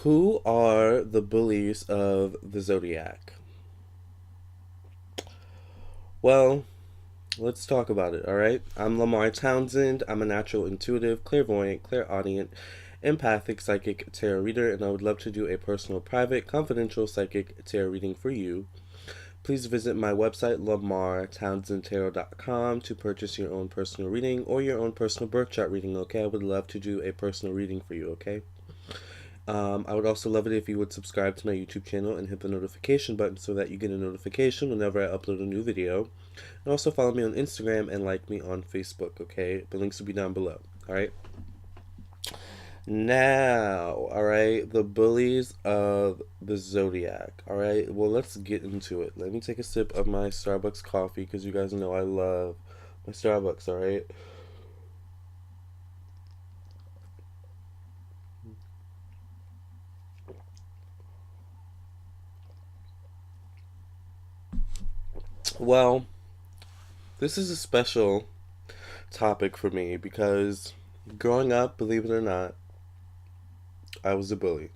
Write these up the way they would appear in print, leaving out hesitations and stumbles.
Who are the bullies of the Zodiac? Well, let's talk about it, alright? I'm Lamarr Townsend. I'm a natural intuitive, clairvoyant, clairaudient, empathic psychic tarot reader, and I would love to do a personal, private, confidential psychic tarot reading for you. Please visit my website, lamartownsendtarot.com, to purchase your own personal reading or your own personal birth chart reading, okay? I would love to do a personal reading for you, okay? I would also love it if you would subscribe to my YouTube channel and hit the notification button so that you get a notification whenever I upload a new video. And also follow me on Instagram and like me on Facebook, okay? The links will be down below, alright? Now, alright, the bullies of the Zodiac, alright? Well, let's get into it. Let me take a sip of my Starbucks coffee because you guys know I love my Starbucks, alright? Well, this is a special topic for me because growing up, believe it or not, I was a bully.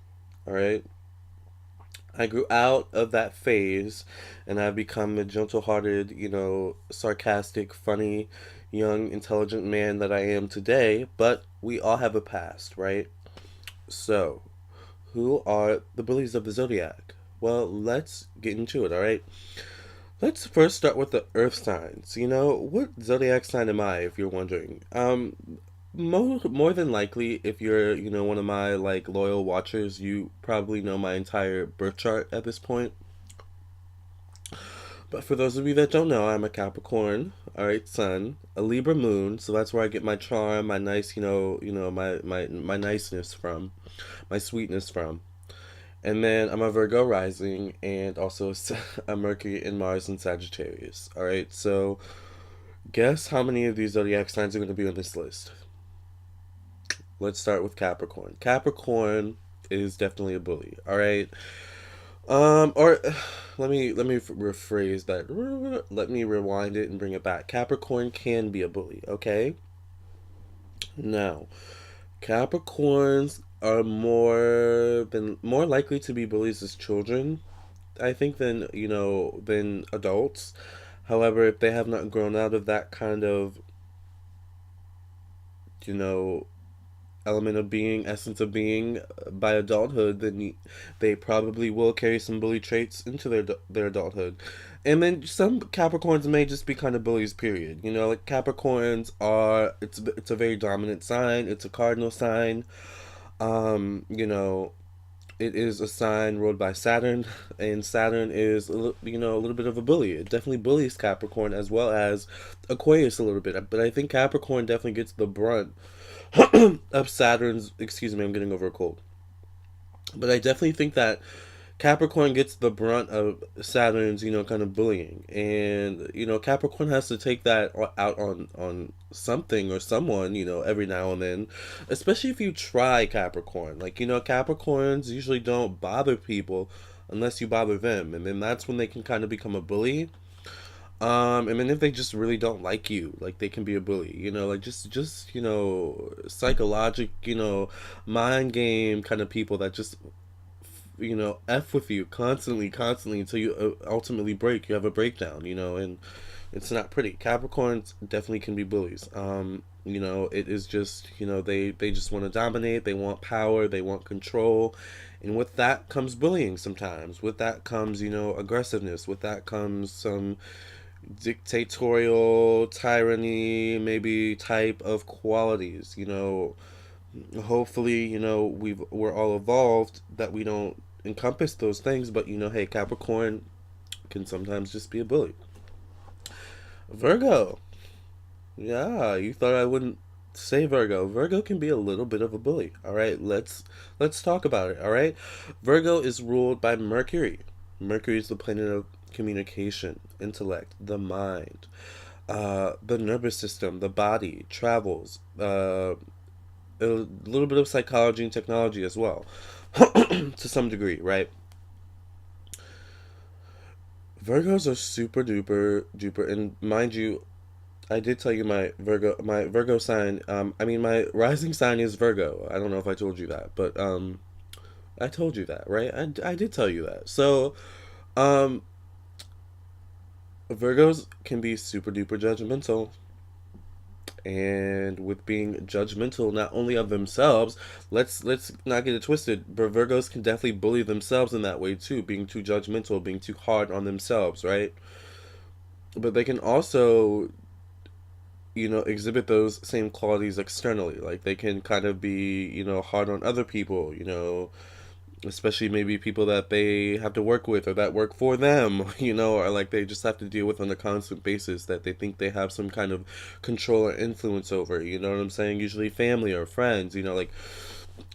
All right. I grew out of that phase and I've become the gentle hearted, sarcastic, funny, young, intelligent man that I am today. But we all have a past, right? So, who are the bullies of the Zodiac? Well, let's get into it, all right? Let's first start with the Earth signs. What zodiac sign am I, if you're wondering? More than likely, if you're, one of my like loyal watchers, you probably know my entire birth chart at this point. But for those of you that don't know, I'm a Capricorn, all right, sun, a Libra moon, so that's where I get my charm, my nice, my niceness from, my sweetness from. And then I'm a Virgo rising and also a Mercury and Mars in Sagittarius. All right, so guess how many of these zodiac signs are going to be on this list? Let's start with Capricorn. Capricorn is definitely a bully. All right. Or let me rephrase that. Let me rewind it and bring it back. Capricorn can be a bully. Okay. Now, Capricorns are more likely to be bullies as children, I think, than adults. However, if they have not grown out of that kind of you know element of being, essence of being by adulthood, then they probably will carry some bully traits into their adulthood. And then some Capricorns may just be kind of bullies. Period. Like Capricorns are. It's a very dominant sign. It's a cardinal sign. You know, it is a sign ruled by Saturn, and Saturn is a little bit of a bully. It definitely bullies Capricorn as well as Aquarius a little bit. But I think Capricorn definitely gets the brunt of Saturn's. Excuse me, I'm getting over a cold. But I definitely think that Capricorn gets the brunt of Saturn's, kind of bullying, and Capricorn has to take that out on something or someone, every now and then, especially if you try Capricorn. Like Capricorns usually don't bother people unless you bother them, and then that's when they can kind of become a bully. And then if they just really don't like you, like they can be a bully, like just psychologic, mind game kind of people that just f with you constantly until you ultimately break. You have a breakdown, and it's not pretty. Capricorns definitely can be bullies. It is just they just want to dominate. They want power. They want control, and with that comes bullying. Sometimes with that comes aggressiveness. With that comes some dictatorial tyranny, maybe type of qualities. Hopefully we're all evolved that we don't encompass those things, but hey, Capricorn can sometimes just be a bully. Virgo, yeah, you thought I wouldn't say Virgo. Virgo can be a little bit of a bully. All right, let's talk about it. All right, Virgo is ruled by Mercury. Mercury is the planet of communication, intellect, the mind, the nervous system, the body, travels, a little bit of psychology and technology as well, to some degree, right? Virgos are super duper duper, and mind you, I did tell you my Virgo sign. I mean, my rising sign is Virgo. I don't know if I told you that, but I told you that, right? I did tell you that. So, um, Virgos can be super duper judgmental. And with being judgmental not only of themselves, let's not get it twisted, but Virgos can definitely bully themselves in that way too, being too judgmental, being too hard on themselves, right? But they can also, exhibit those same qualities externally. Like they can kind of be, hard on other people, especially maybe people that they have to work with or that work for them, or like they just have to deal with on a constant basis that they think they have some kind of control or influence over, you know what I'm saying? Usually family or friends, like,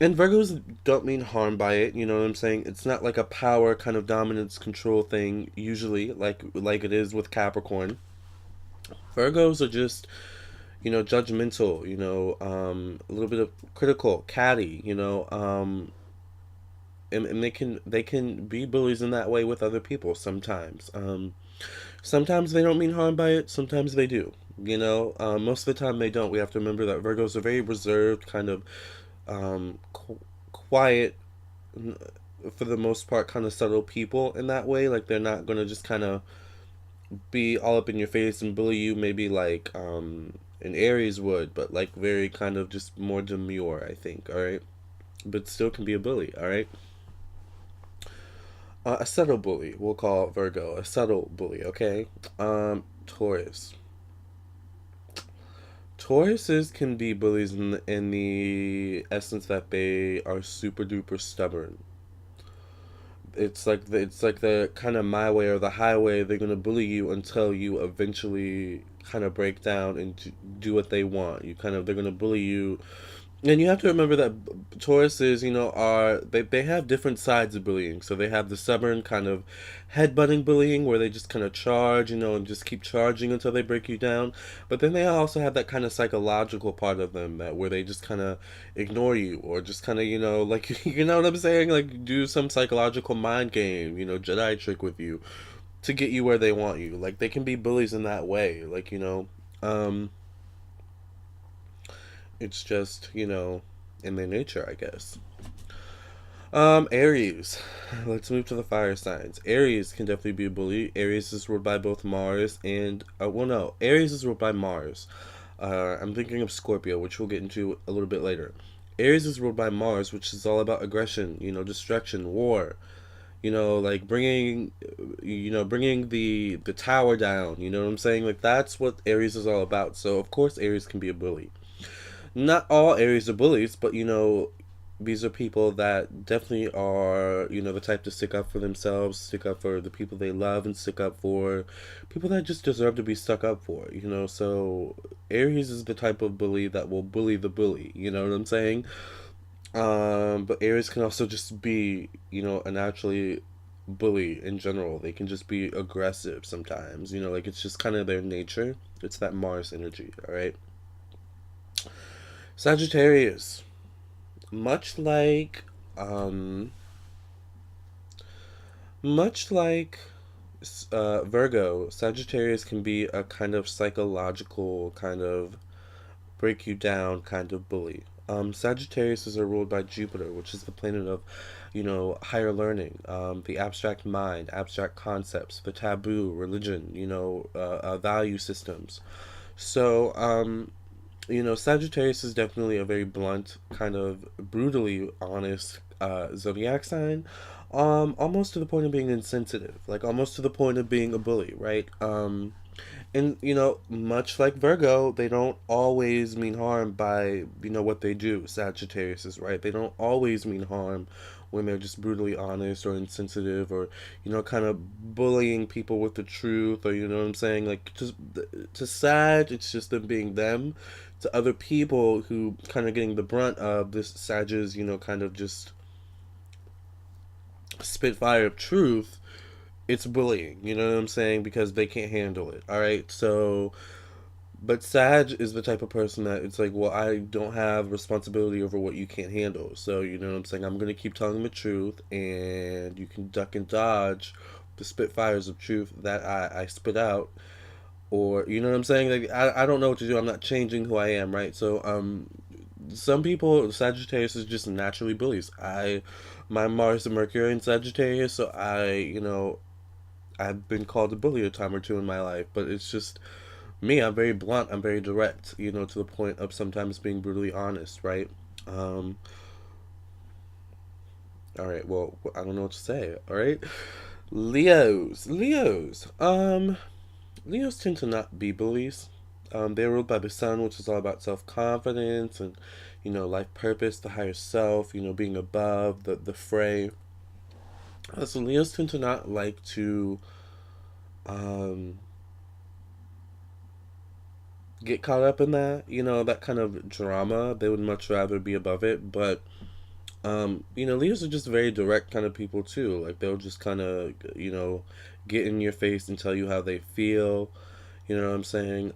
and Virgos don't mean harm by it, you know what I'm saying? It's not like a power kind of dominance control thing usually like it is with Capricorn. Virgos are just, judgmental, a little bit of critical, catty, and they can be bullies in that way with other people sometimes. Sometimes they don't mean harm by it. Sometimes they do. Most of the time they don't. We have to remember that Virgos are very reserved, kind of quiet, for the most part, kind of subtle people in that way. Like they're not gonna just kind of be all up in your face and bully you. Maybe like an Aries would, but like very kind of just more demure. I think. All right, but still can be a bully. All right. A subtle bully, we'll call Virgo a subtle bully, okay? Taurus. Tauruses can be bullies in the essence that they are super duper stubborn. It's like the kind of my way or the highway. They're gonna bully you until you eventually kind of break down and do what they want. They're gonna bully you. And you have to remember that Tauruses, they have different sides of bullying. So they have the stubborn kind of headbutting bullying where they just kind of charge, and just keep charging until they break you down. But then they also have that kind of psychological part of them that where they just kind of ignore you or just kind of, like you know what I'm saying, like do some psychological mind game, Jedi trick with you to get you where they want you. Like they can be bullies in that way, like um it's just, in their nature, I guess. Aries. Let's move to the fire signs. Aries can definitely be a bully. Aries is ruled by both Mars and, well, no, Aries is ruled by Mars. I'm thinking of Scorpio, which we'll get into a little bit later. Aries is ruled by Mars, which is all about aggression, destruction, war. Like bringing the tower down. You know what I'm saying? Like that's what Aries is all about. So of course Aries can be a bully. Not all Aries are bullies, but these are people that definitely are, the type to stick up for themselves, stick up for the people they love, and stick up for people that just deserve to be stuck up for. So Aries is the type of bully that will bully the bully, you know what I'm saying? But Aries can also just be, a naturally bully in general. They can just be aggressive sometimes, like it's just kind of their nature. It's that Mars energy, all right? Sagittarius. Much like, um, much like Virgo, Sagittarius can be a kind of psychological, kind of break you down kind of bully. Sagittarius is ruled by Jupiter, which is the planet of, higher learning, the abstract mind, abstract concepts, the taboo, religion, value systems. So, Sagittarius is definitely a very blunt, kind of brutally honest zodiac sign. Almost to the point of being insensitive, like almost to the point of being a bully, right? And much like Virgo, they don't always mean harm by what they do. Sagittarius is right; they don't always mean harm when they're just brutally honest or insensitive or kind of bullying people with the truth, or you know what I'm saying. Like just to Sag, it's just them being them. To other people who kind of getting the brunt of this Sag's kind of just spitfire of truth, it's bullying, you know what I'm saying? Because they can't handle it. All right. So, but Sag is the type of person that it's like, well, I don't have responsibility over what you can't handle. So, you know what I'm saying? I'm going to keep telling the truth, and you can duck and dodge the spitfires of truth that I spit out. Or, you know what I'm saying? Like, I don't know what to do. I'm not changing who I am, right? So, some people, Sagittarius is just naturally bullies. My Mars and Mercury in Sagittarius, so I've been called a bully a time or two in my life, but it's just me. I'm very blunt. I'm very direct. To the point of sometimes being brutally honest. Right. Um. All right. Well, I don't know what to say. All right. Leos. Leos. Leos tend to not be bullies. They're ruled by the sun, which is all about self confidence and, life purpose, the higher self. Being above the fray. So Leos tend to not like to um get caught up in that, that kind of drama. They would much rather be above it. But Leos are just very direct kind of people too. Like they'll just kind of, get in your face and tell you how they feel. You know what I'm saying?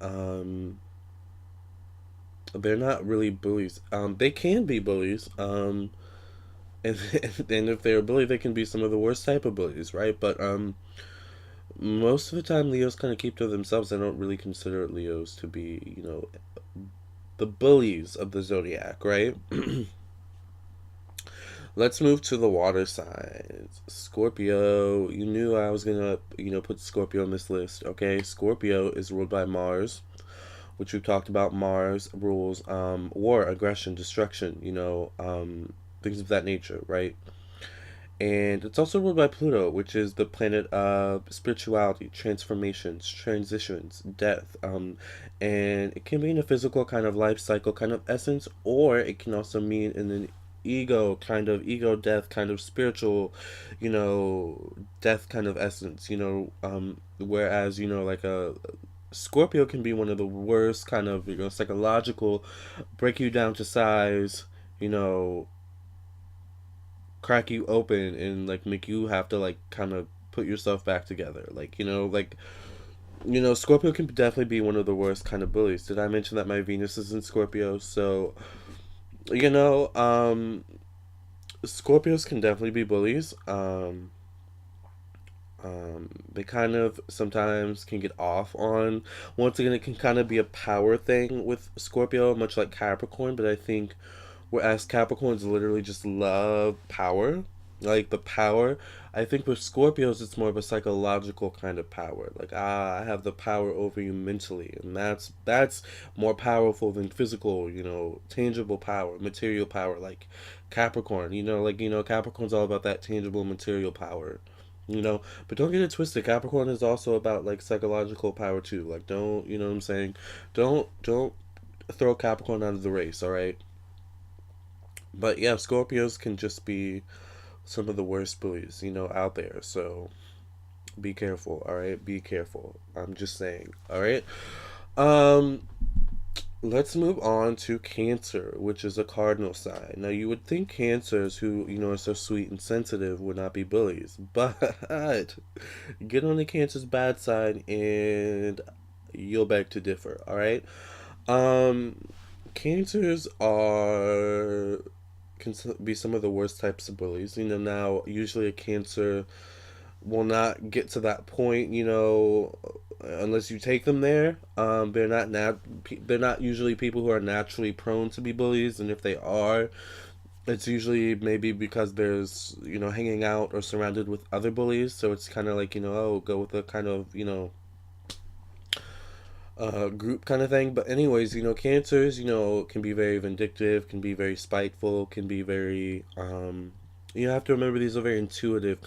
They're not really bullies. They can be bullies. And and if they're a bully, they can be some of the worst type of bullies, right? But most of the time, Leos kind of keep to themselves. I don't really consider Leos to be, the bullies of the zodiac, right? Let's move to the water signs. Scorpio. You knew I was gonna, put Scorpio on this list. Okay, Scorpio is ruled by Mars, which we've talked about. Mars rules war, aggression, destruction. Things of that nature, right? And it's also ruled by Pluto, which is the planet of spirituality, transformations, transitions, death. And it can mean a physical kind of life cycle kind of essence, or it can also mean in an ego death kind of spiritual, death kind of essence. Whereas like a Scorpio can be one of the worst kind of psychological, break you down to size, you know crack you open and like make you have to like kind of put yourself back together. Scorpio can definitely be one of the worst kind of bullies. Did I mention that my Venus is in Scorpio? So, you know, um, Scorpios can definitely be bullies. They kind of sometimes can get off on. Once again, it can kind of be a power thing with Scorpio, much like Capricorn. But I think whereas Capricorns literally just love power, like the power. I think with Scorpios, it's more of a psychological kind of power. Like I have the power over you mentally, and that's more powerful than physical, tangible power, material power. Like Capricorn, Capricorn's all about that tangible material power. But don't get it twisted. Capricorn is also about like psychological power too. Like don't, you know what I'm saying? Don't throw Capricorn out of the race, all right? But yeah, Scorpios can just be some of the worst bullies, out there. So be careful, all right? Be careful. I'm just saying, all right? Um, let's move on to Cancer, which is a cardinal sign. Now, you would think Cancers, who, are so sweet and sensitive, would not be bullies. But get on the Cancer's bad side and you'll beg to differ, all right? Um, Cancers are can be some of the worst types of bullies. Now usually a Cancer will not get to that point. Unless you take them there. They're not usually people who are naturally prone to be bullies, and if they are, it's usually maybe because there's hanging out or surrounded with other bullies. So it's kind of like oh, go with a kind of group kind of thing. But anyways, cancers, can be very vindictive, can be very spiteful, can be very you have to remember these are very intuitive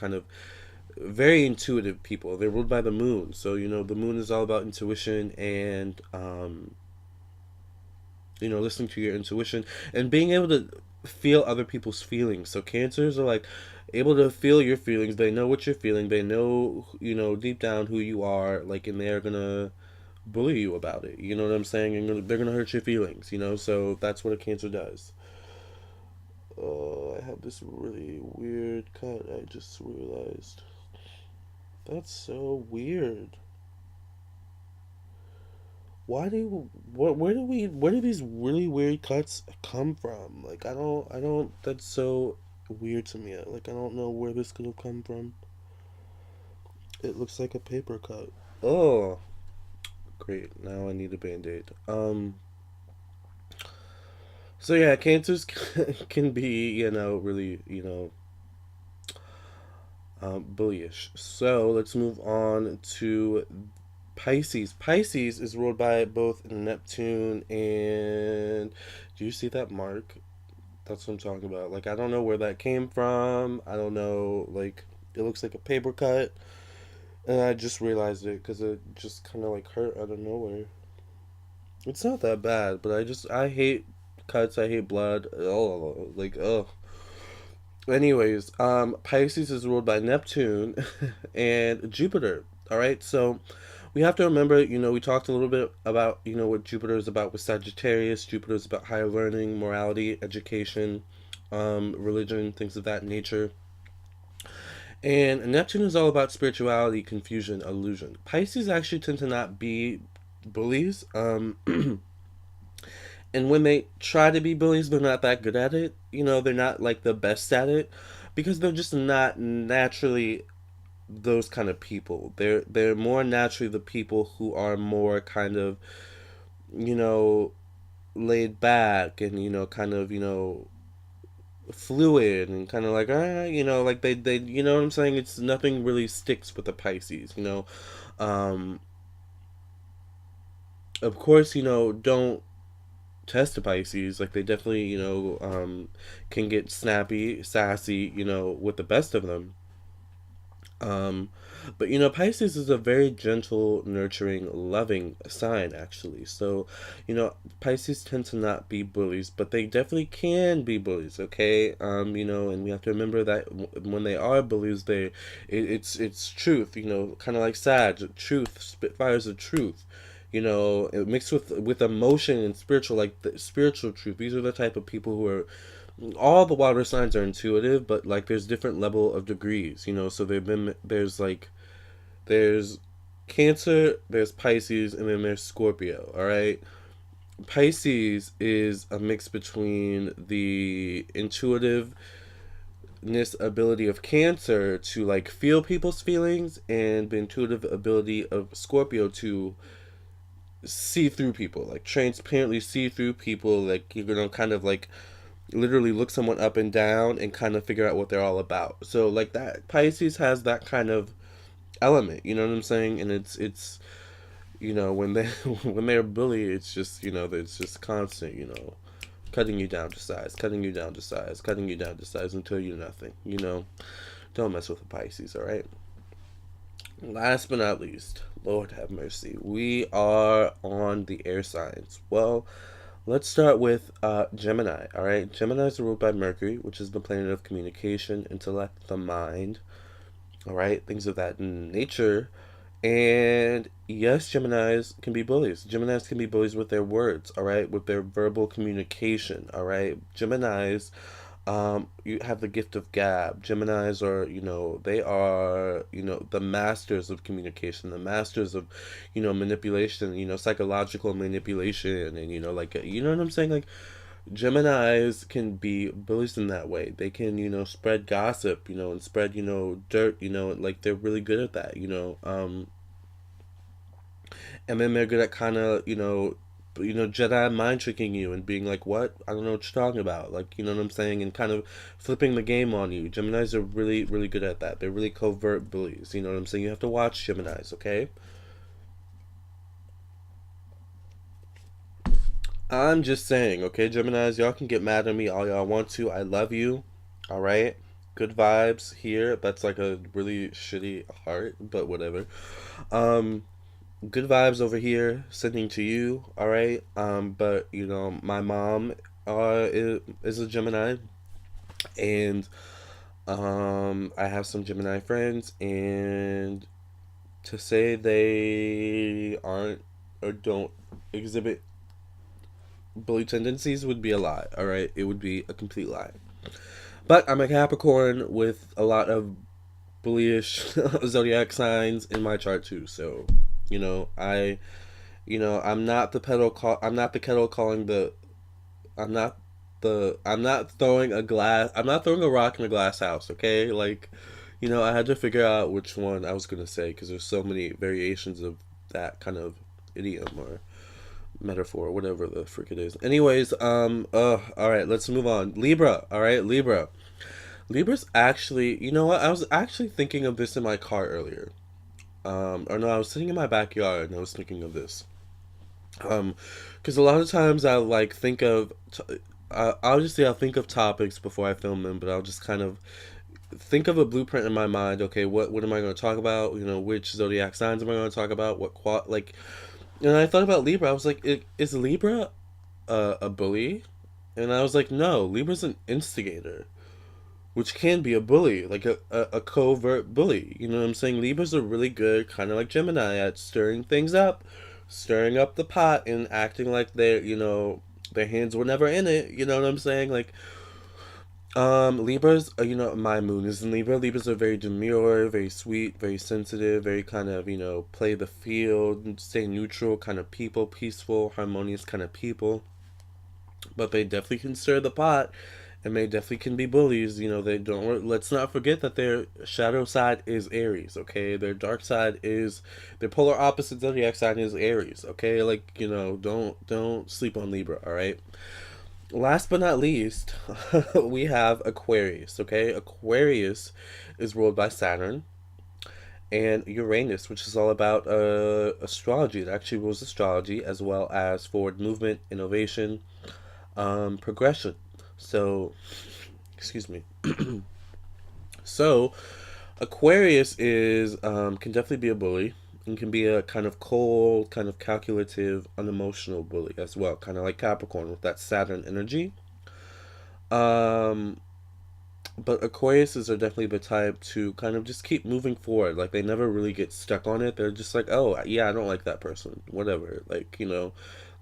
people. They're ruled by the moon. So, the moon is all about intuition and listening to your intuition and being able to feel other people's feelings. So cancers are like able to feel your feelings. They know what you're feeling. They know, deep down who you are, like, and they're gonna bully you about it. You know what I'm saying? And they're gonna hurt your feelings. So that's what a Cancer does. Oh, I have this really weird cut. I just realized. That's so weird. Where do these really weird cuts come from? Like I don't. That's so weird to me. Like I don't know where this could have come from. It looks like a paper cut. Oh, great. Now I need a band-aid. So yeah, cancers can be, really, bullyish. So let's move on to Pisces. Pisces is ruled by both Neptune and. Do you see that mark? That's what I'm talking about. Like, I don't know where that came from. I don't know. Like, it looks like a paper cut. And I just realized it because it just kind of like hurt out of nowhere. It's not that bad, but I hate cuts. I hate blood. Oh, like, oh. Anyways, Pisces is ruled by Neptune and Jupiter. All right, so we have to remember, we talked a little bit about, what Jupiter is about with Sagittarius. Jupiter is about higher learning, morality, education, religion, things of that nature. And Neptune is all about spirituality, confusion, illusion. Pisces actually tend to not be bullies. And when they try to be bullies, they're not that good at it. They're not like the best at it because they're just not naturally those kind of people. They're more naturally the people who are more kind of, you know, laid back and kind of fluid and kind of like like they you know what I'm saying. It's nothing really sticks with the Pisces. Um, of course don't test the Pisces. Like they definitely can get snappy, sassy, with the best of them. Um, but Pisces is a very gentle, nurturing, loving sign, actually. So, Pisces tend to not be bullies, but they definitely can be bullies. Okay, and we have to remember that when they are bullies, it's truth. Kind of like Sag, truth, spitfires of truth. It mixed with emotion and spiritual, like the spiritual truth. These are the type of people who are all the water signs are intuitive, but like there's different level of degrees, so there's Cancer, there's Pisces, and then there's Scorpio. All right, Pisces is a mix between the intuitiveness ability of Cancer to like feel people's feelings and the intuitive ability of Scorpio to see through people, like transparently see through people, like you're gonna kind of like literally look someone up and down and kind of figure out what they're all about. So like that Pisces has that kind of element, you know what I'm saying? And it's when they when they're bully, it's just it's just constant, cutting you down to size, cutting you down to size, cutting you down to size until you're nothing. Don't mess with the Pisces, all right? Last but not least, Lord have mercy, we are on the air signs. Well, let's start with Gemini. All right, Gemini is ruled by Mercury, which is the planet of communication, intellect, the mind. All right, things of that nature. And yes, Geminis can be bullies. Geminis can be bullies with their words. All right, with their verbal communication. All right, Geminis you have the gift of gab. Geminis are, they are, the masters of communication, the masters of, manipulation, psychological manipulation, and like, you know what I'm saying? Like, Geminis can be bullies in that way. They can, spread gossip, and spread, dirt, like they're really good at that, and then they're good at kind of Jedi mind tricking you and being like, what? I don't know what you're talking about. Like, you know what I'm saying? And kind of flipping the game on you. Geminis are really, really good at that. They're really covert bullies. You know what I'm saying? You have to watch Geminis, okay? I'm just saying, okay, Geminis, y'all can get mad at me all y'all want to. I love you. All right? Good vibes here. That's like a really shitty heart, but whatever. Um, Good vibes over here sending to you, all right? But my mom is a Gemini, and I have some Gemini friends, and to say they aren't or don't exhibit bully tendencies would be a lie, all right? It would be a complete lie. But I'm a Capricorn with a lot of bullyish zodiac signs in my chart too, so I I'm not the pedal call. I'm not the kettle calling the. I'm not I'm not throwing a glass. I'm not throwing a rock in a glass house. Okay, like, I had to figure out which one I was gonna say because there's so many variations of that kind of idiom or metaphor, whatever the frick it is. Anyways, all right, let's move on. Libra, all right, Libra. Libra's actually, you know what? I was actually thinking of this in my car earlier. Or no, I was sitting in my backyard and I was thinking of this. Um, because a lot of times I like think of, obviously I'll think of topics before I film them, but I'll just kind of think of a blueprint in my mind. Okay, what am I going to talk about? You know, which zodiac signs am I going to talk about? Like, and I thought about Libra. I was like, is Libra a bully? And I was like, no, Libra's an instigator, which can be a bully, like a covert bully. You know what I'm saying? Libras are really good, kind of like Gemini, at stirring things up, stirring up the pot, and acting like their hands were never in it. You know what I'm saying? Like, Libras, my moon is in Libra. Libras are very demure, very sweet, very sensitive, very kind of, play the field, stay neutral, kind of people, peaceful, harmonious kind of people. But they definitely can stir the pot, and they definitely can be bullies. They don't. Let's not forget that their shadow side is Aries. Okay, their dark side is their polar opposite zodiac sign is Aries. Okay, like don't sleep on Libra. All right. Last but not least, we have Aquarius. Okay, Aquarius is ruled by Saturn and Uranus, which is all about astrology. It actually rules astrology as well as forward movement, innovation, progression. So, excuse me. So, Aquarius is can definitely be a bully and can be a kind of cold, kind of calculative, unemotional bully as well, kind of like Capricorn with that Saturn energy. Um, but Aquariuses are definitely the type to kind of just keep moving forward. Like they never really get stuck on it. They're just like, oh yeah, I don't like that person. Whatever. Like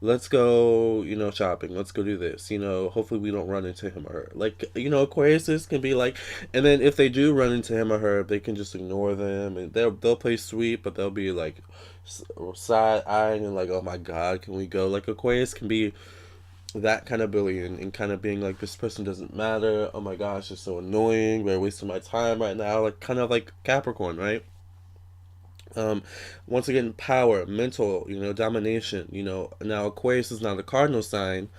let's go, shopping. Let's go do this. Hopefully we don't run into him or her. Like Aquariuses can be like, and then if they do run into him or her, they can just ignore them and they'll play sweet, but they'll be like side eyeing and like, oh my god, can we go? Like Aquarius can be that kind of bullying and kind of being like, this person doesn't matter, oh my gosh, it's so annoying, they're wasting my time right now, like kind of like Capricorn, right? um Once again, power, mental, domination. Now Aquarius is not a cardinal sign,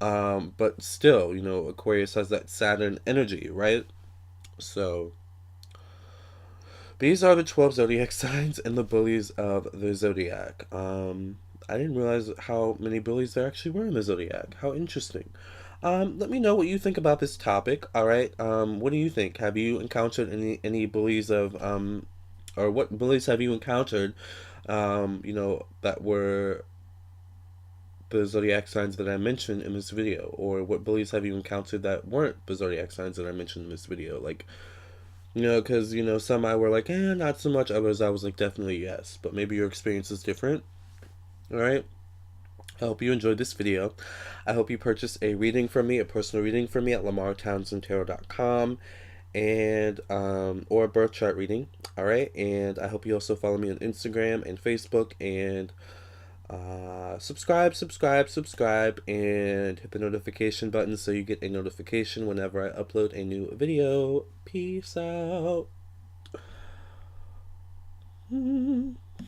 but still, Aquarius has that Saturn energy, right? So these are the 12 zodiac signs and the bullies of the zodiac. I didn't realize how many bullies there actually were in the zodiac. How interesting. Let me know what you think about this topic. All right. What do you think? Have you encountered any bullies of or what bullies have you encountered? That were the zodiac signs that I mentioned in this video, or what bullies have you encountered that weren't the zodiac signs that I mentioned in this video? Like, because some I were like, not so much. Others I was like, definitely yes. But maybe your experience is different. All right. I hope you enjoyed this video. I hope you purchase a reading from me, a personal reading from me at lamarrtownsendtarot.com, and or a birth chart reading. All right. And I hope you also follow me on Instagram and Facebook, and subscribe, and hit the notification button so you get a notification whenever I upload a new video. Peace out.